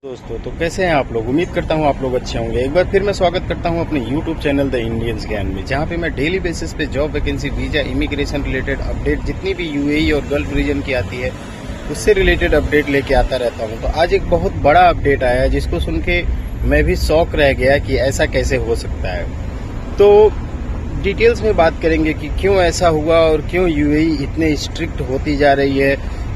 दोस्तों तो कैसे हैं आप लोग। उम्मीद करता हूं आप लोग अच्छे होंगे। एक बार फिर मैं स्वागत करता हूं अपने YouTube चैनल द इंडियंस ज्ञान में, जहां पे मैं डेली बेसिस पे job vacancy, visa, immigration related update जितनी भी यूएई और गल्फ रीजन की आती है उससे रिलेटेड अपडेट लेके आता रहता हूं। तो आज एक बहुत बड़ा अपडेट आया है जिसको सुन के मैं भी शॉक रह गया कि ऐसा कैसे हो सकता है। तो डिटेल्स में बात करेंगे कि क्यों ऐसा हुआ और क्यों यूएई इतने स्ट्रिक्ट होती जा रही है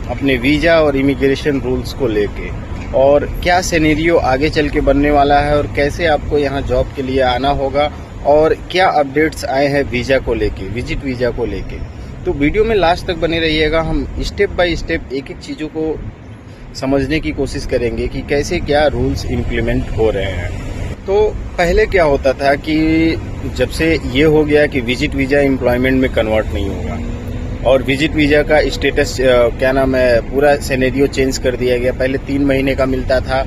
अपने वीजा और इमिग्रेशन रूल्स को लेके, और क्या सिनेरियो आगे चल के बनने वाला है और कैसे आपको यहाँ जॉब के लिए आना होगा और क्या अपडेट्स आए हैं वीजा को लेके, विजिट वीजा को लेके। तो वीडियो में लास्ट तक बने रहिएगा। हम स्टेप बाय स्टेप एक एक चीज़ों को समझने की कोशिश करेंगे कि कैसे क्या रूल्स इम्प्लीमेंट हो रहे हैं। तो पहले क्या होता था कि जब से ये हो गया कि विजिट वीजा एम्प्लॉयमेंट में कन्वर्ट नहीं होगा और विजिट वीजा का स्टेटस क्या नाम है, पूरा सिनेरियो चेंज कर दिया गया। पहले 3 महीने का मिलता था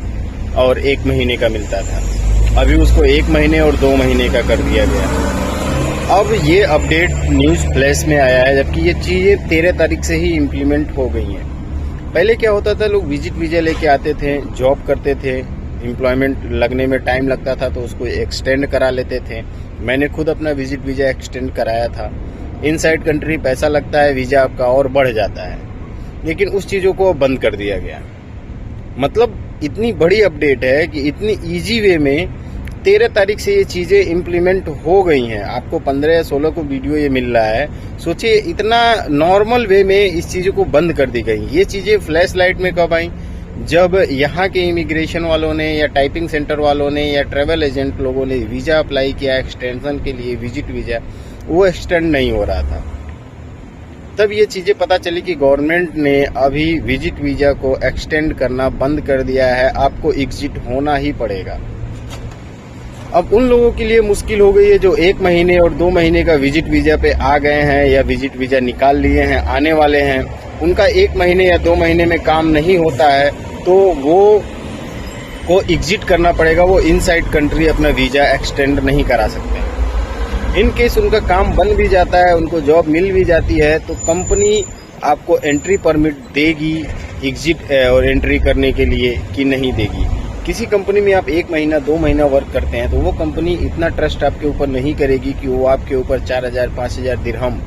और 1 महीने का मिलता था, अभी उसको 1 महीने और 2 महीने का कर दिया गया। अब ये अपडेट न्यूज़ फ्लैश में आया है, जबकि ये चीज़ें 13 तारीख से ही इम्प्लीमेंट हो गई हैं। पहले क्या होता था, लोग विजिट वीजा लेके आते थे, जॉब करते थे, एम्प्लॉयमेंट लगने में टाइम लगता था तो उसको एक्सटेंड करा लेते थे। मैंने खुद अपना विजिट वीजा एक्सटेंड कराया था। इनसाइड कंट्री पैसा लगता है, वीजा आपका और बढ़ जाता है, लेकिन उस चीज़ों को बंद कर दिया गया। मतलब इतनी बड़ी अपडेट है कि इतनी इजी वे में 13 तारीख से ये चीज़ें इम्प्लीमेंट हो गई हैं। आपको 15 या 16 को वीडियो ये मिल रहा है। सोचिए इतना नॉर्मल वे में इस चीज़ों को बंद कर दी गई। ये चीज़ें फ्लैश लाइट में कब आई, जब यहाँ के इमिग्रेशन वालों ने या टाइपिंग सेंटर वालों ने या ट्रैवल एजेंट लोगों ने वीज़ा अप्लाई किया एक्सटेंशन के लिए, विजिट वीज़ा, वो एक्सटेंड नहीं हो रहा था। तब ये चीज़ें पता चली कि गवर्नमेंट ने अभी विजिट वीज़ा को एक्सटेंड करना बंद कर दिया है, आपको एग्जिट होना ही पड़ेगा। अब उन लोगों के लिए मुश्किल हो गई है जो 1 महीने और 2 महीने का विजिट वीज़ा पे आ गए हैं या विजिट वीज़ा निकाल लिए हैं, आने वाले हैं। उनका 1 महीने या 2 महीने में काम नहीं होता है तो वो को एग्जिट करना पड़ेगा। वो इनसाइड कंट्री अपना वीज़ा एक्सटेंड नहीं करा सकते। इन केस उनका काम बन भी जाता है, उनको जॉब मिल भी जाती है, तो कंपनी आपको एंट्री परमिट देगी एग्जिट और एंट्री करने के लिए कि नहीं देगी। किसी कंपनी में आप 1 महीना 2 महीना वर्क करते हैं तो वो कंपनी इतना ट्रस्ट आपके ऊपर नहीं करेगी कि वो आपके ऊपर 4,000 5,000 दिरहम,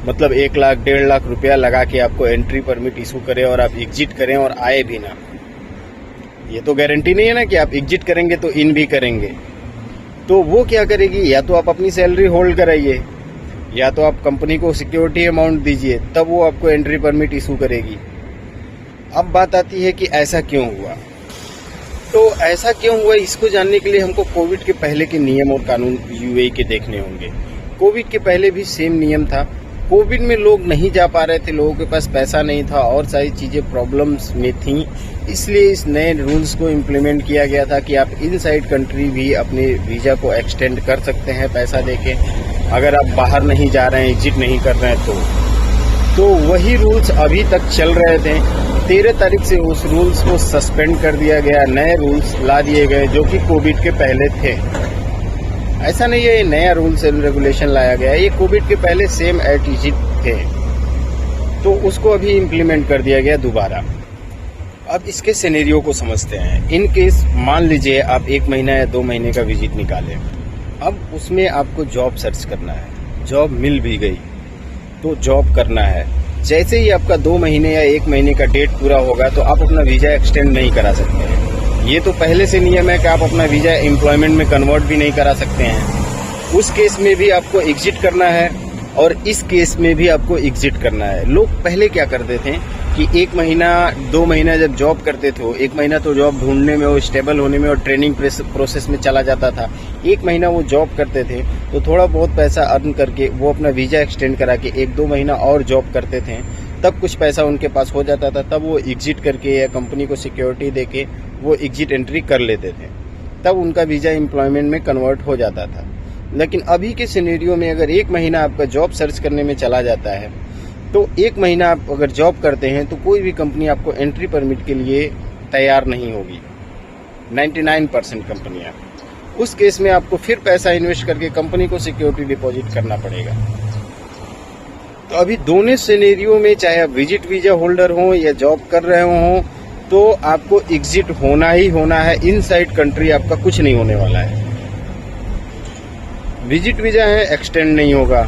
मतलब 1 लाख 1.5 लाख रुपया लगा के आपको एंट्री परमिट इशू करे और आप एग्जिट करें और आए भी ना। ये तो गारंटी नहीं है ना कि आप एग्जिट करेंगे तो इन भी करेंगे। तो वो क्या करेगी, या तो आप अपनी सैलरी होल्ड कराइए या तो आप कंपनी को सिक्योरिटी अमाउंट दीजिए, तब वो आपको एंट्री परमिट इशू करेगी। अब बात आती है कि ऐसा क्यों हुआ। तो ऐसा क्यों हुआ, इसको जानने के लिए हमको कोविड के पहले के नियम और कानून यूएई के देखने होंगे। कोविड के पहले भी सेम नियम था। कोविड में लोग नहीं जा पा रहे थे, लोगों के पास पैसा नहीं था और सारी चीज़ें प्रॉब्लम्स में थी, इसलिए इस नए रूल्स को इम्प्लीमेंट किया गया था कि आप इनसाइड कंट्री भी अपने वीज़ा को एक्सटेंड कर सकते हैं पैसा देके, अगर आप बाहर नहीं जा रहे हैं, एग्जिट नहीं कर रहे हैं तो वही रूल्स अभी तक चल रहे थे। 13 तारीख से उस रूल्स को सस्पेंड कर दिया गया, नए रूल्स ला दिए गए जो कि कोविड के पहले थे। ऐसा नहीं है ये नया रूल्स एंड रेगुलेशन लाया गया, ये कोविड के पहले सेम एट इज थे, तो उसको अभी इम्प्लीमेंट कर दिया गया दोबारा। अब इसके सिनेरियो को समझते हैं। इन केस मान लीजिए आप 1 महीना या 2 महीने का विजिट निकालें, अब उसमें आपको जॉब सर्च करना है। जॉब मिल भी गई तो जॉब करना है। जैसे ही आपका 2 महीने या 1 महीने का डेट पूरा होगा तो आप अपना वीज़ा एक्सटेंड नहीं करा सकते हैं। ये तो पहले से नियम है कि आप अपना वीज़ा एम्प्लॉयमेंट में कन्वर्ट भी नहीं करा सकते हैं। उस केस में भी आपको एग्जिट करना है और इस केस में भी आपको एग्जिट करना है। लोग पहले क्या करते थे कि 1 महीना 2 महीना जब जॉब करते थे, 1 महीना तो जॉब ढूंढने में और स्टेबल होने में और ट्रेनिंग प्रोसेस में चला जाता था। 1 महीना वो जॉब करते थे तो थोड़ा बहुत पैसा अर्न करके वो अपना वीज़ा एक्सटेंड करा के 1-2 महीना और जॉब करते थे, तब कुछ पैसा उनके पास हो जाता था, तब वो एग्जिट करके या कंपनी को सिक्योरिटी देके वो एग्जिट एंट्री कर लेते थे, तब उनका वीज़ा एम्प्लॉयमेंट में कन्वर्ट हो जाता था। लेकिन अभी के सिनेरियो में अगर 1 महीना आपका जॉब सर्च करने में चला जाता है तो 1 महीना आप अगर जॉब करते हैं तो कोई भी कंपनी आपको एंट्री परमिट के लिए तैयार नहीं होगी, 99% कंपनियां। उस केस में आपको फिर पैसा इन्वेस्ट करके कंपनी को सिक्योरिटी डिपॉजिट करना पड़ेगा। तो अभी दोनों सिनेरियो में, चाहे आप विजिट वीजा होल्डर हो या जॉब कर रहे हो, तो आपको एग्जिट होना ही होना है। इनसाइड कंट्री आपका कुछ नहीं होने वाला है। विजिट वीजा है, एक्सटेंड नहीं होगा।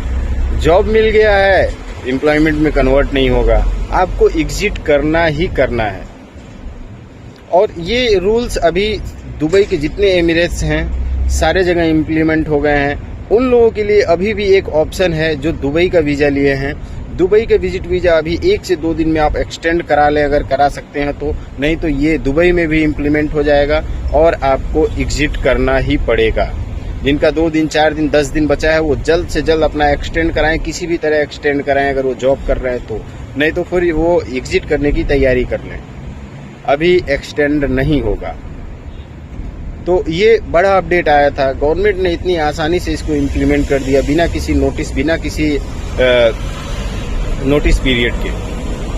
जॉब मिल गया है, एम्प्लॉयमेंट में कन्वर्ट नहीं होगा। आपको एग्जिट करना ही करना है। और ये रूल्स अभी दुबई के जितने एमिरेट्स हैं सारे जगह इम्प्लीमेंट हो गए हैं। उन लोगों के लिए अभी भी एक ऑप्शन है जो दुबई का वीज़ा लिए हैं। दुबई का विजिट वीज़ा अभी 1 से 2 दिन में आप एक्सटेंड करा लें, अगर करा सकते हैं तो। नहीं तो ये दुबई में भी इम्प्लीमेंट हो जाएगा और आपको एग्जिट करना ही पड़ेगा। जिनका 2 दिन, 4 दिन, 10 दिन बचा है वो जल्द से जल्द अपना एक्सटेंड कराएं, किसी भी तरह एक्सटेंड कराएं अगर वो जॉब कर रहे हैं तो। नहीं तो फिर वो एग्जिट करने की तैयारी कर लें, अभी एक्सटेंड नहीं होगा। तो ये बड़ा अपडेट आया था। गवर्नमेंट ने इतनी आसानी से इसको इम्प्लीमेंट कर दिया बिना किसी नोटिस, बिना किसी नोटिस पीरियड के,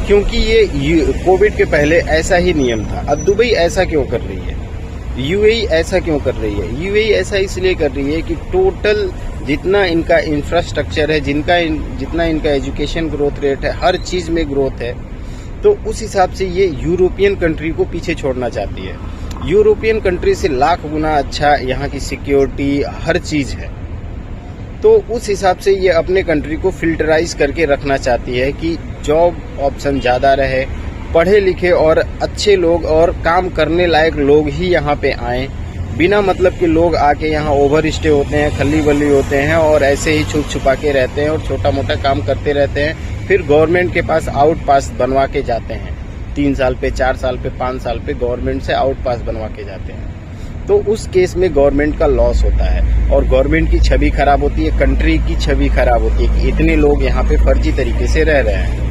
क्योंकि ये कोविड के पहले ऐसा ही नियम था। अब दुबई ऐसा क्यों कर रही है, यूएई ऐसा क्यों कर रही है? यूएई ऐसा इसलिए कर रही है कि टोटल जितना इनका इंफ्रास्ट्रक्चर है, जितना इनका एजुकेशन ग्रोथ रेट है, हर चीज में ग्रोथ है, तो उस हिसाब से ये यूरोपियन कंट्री को पीछे छोड़ना चाहती है। यूरोपियन कंट्री से लाख गुना अच्छा यहाँ की सिक्योरिटी, हर चीज है। तो उस हिसाब से ये अपने कंट्री को फिल्टराइज करके रखना चाहती है कि जॉब ऑप्शन ज़्यादा रहे, पढ़े लिखे और अच्छे लोग और काम करने लायक लोग ही यहाँ पे आएँ। बिना मतलब के लोग आके यहाँ ओवर स्टे होते हैं, खल्ली बल्ली होते हैं और ऐसे ही छुप छुपा के रहते हैं और छोटा मोटा काम करते रहते हैं। फिर गवर्नमेंट के पास आउट पास बनवा के जाते हैं, 3 साल पे, 4 साल पे, 5 साल पे गवर्नमेंट से आउट पास बनवा के जाते हैं। तो उस केस में गवर्नमेंट का लॉस होता है और गवर्नमेंट की छवि खराब होती है, कंट्री की छवि खराब होती है कि इतने लोग यहाँ पे फर्जी तरीके से रह रहे हैं।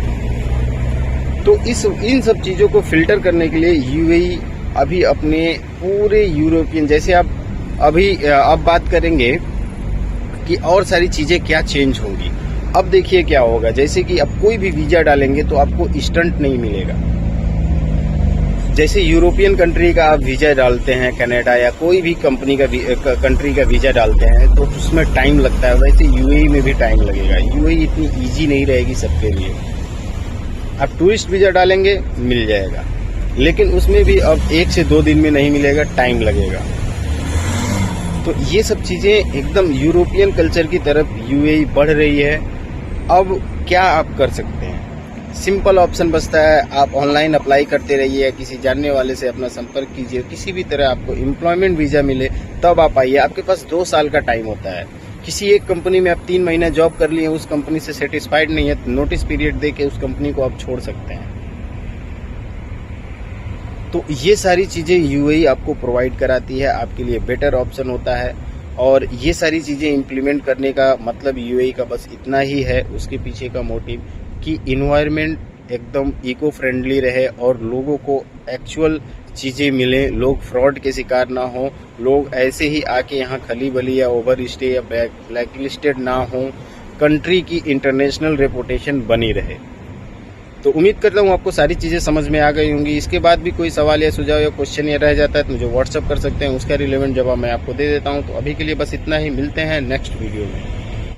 तो इन सब चीज़ों को फिल्टर करने के लिए यूएई अभी अपने पूरे यूरोपियन, जैसे अब बात करेंगे कि और सारी चीज़ें क्या चेंज होंगी। अब देखिए क्या होगा, जैसे कि अब कोई भी वीज़ा डालेंगे तो आपको स्टंट नहीं मिलेगा। जैसे यूरोपियन कंट्री का आप वीज़ा डालते हैं, कनाडा या कोई भी कंट्री का वीज़ा डालते हैं तो उसमें टाइम लगता है, वैसे यूएई में भी टाइम लगेगा। यूएई इतनी इजी नहीं रहेगी सबके लिए। आप टूरिस्ट वीज़ा डालेंगे मिल जाएगा, लेकिन उसमें भी अब 1 से 2 दिन में नहीं मिलेगा, टाइम लगेगा। तो ये सब चीज़ें एकदम यूरोपियन कल्चर की तरफ यूएई बढ़ रही है। अब क्या आप कर सकते हैं? सिंपल ऑप्शन बचता है, आप ऑनलाइन अप्लाई करते रहिए, किसी जानने वाले से अपना संपर्क कीजिए, किसी भी तरह आपको एम्प्लॉयमेंट वीज़ा मिले तब आप आइए। आपके पास 2 साल का टाइम होता है। किसी एक कंपनी में आप 3 महीना जॉब कर लिए, उस कंपनी से सेटिस्फाइड नहीं है, नोटिस पीरियड दे के उस कंपनी को आप छोड़ सकते हैं। तो ये सारी चीज़ें यूएई आपको प्रोवाइड कराती है, आपके लिए बेटर ऑप्शन होता है। और ये सारी चीज़ें इम्प्लीमेंट करने का मतलब यूएई का बस इतना ही है, उसके पीछे का मोटिव कि इन्वायरमेंट एकदम इको फ्रेंडली रहे और लोगों को एक्चुअल चीज़ें मिलें, लोग फ्रॉड के शिकार ना हो, लोग ऐसे ही आके यहाँ खली बली या ओवर स्टे या ब्लैक लिस्टेड ना हो, कंट्री की इंटरनेशनल रेपुटेशन बनी रहे। तो उम्मीद करता हूँ आपको सारी चीज़ें समझ में आ गई होंगी। इसके बाद भी कोई सवाल या सुझाव या क्वेश्चन या रह जाता है तो मुझे व्हाट्सअप कर सकते हैं, उसका रिलेवेंट जवाब मैं आपको दे देता हूँ। तो अभी के लिए बस इतना ही, मिलते हैं नेक्स्ट वीडियो में।